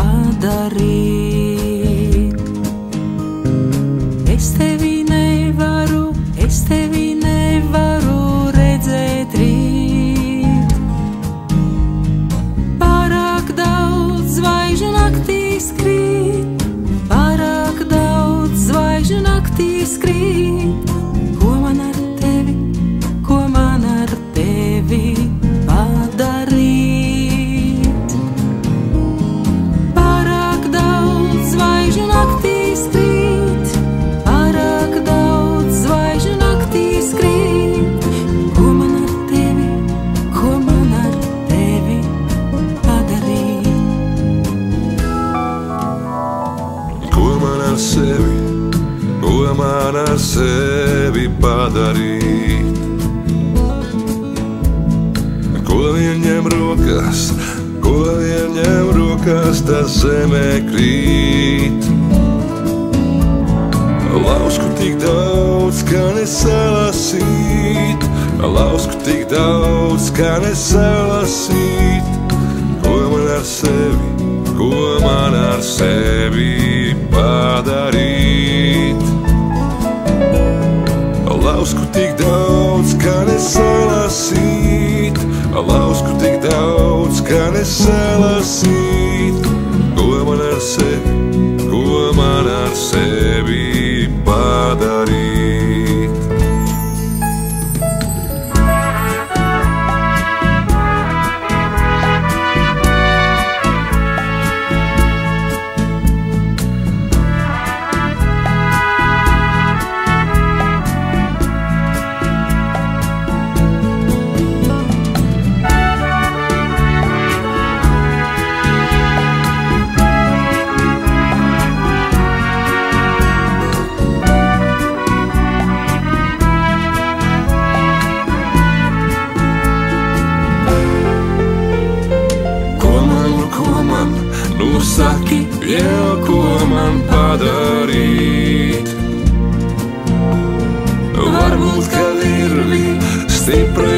padarīt. Es tevi nevaru redzēt rīt. Pārāk daudz zvaigžņu naktīs krīt, pārāk daudz zvaigžņu naktīs krīt. Ko man ar tevi padarīt? Pārāk daudz zvaigžņu naktīs krīt, pārāk daudz zvaigžņu naktīs krīt. Ko man ar tevi padarīt? Ko man ar sevi padarīt? Ko vien ņem rokās, tas zemē krīt. Lausku tik daudz, ka nesalasīt, lausku tik daudz, ka nesalasīt. Ko man ar sevi padarīt? Lausku tik daudz, ka nesalasīt, lausku tik daudz, ka nesalasīt. Ko man ar sevi padarīt? Nu saki, jau ko man padarīt? Varbūt, ka virvi stipri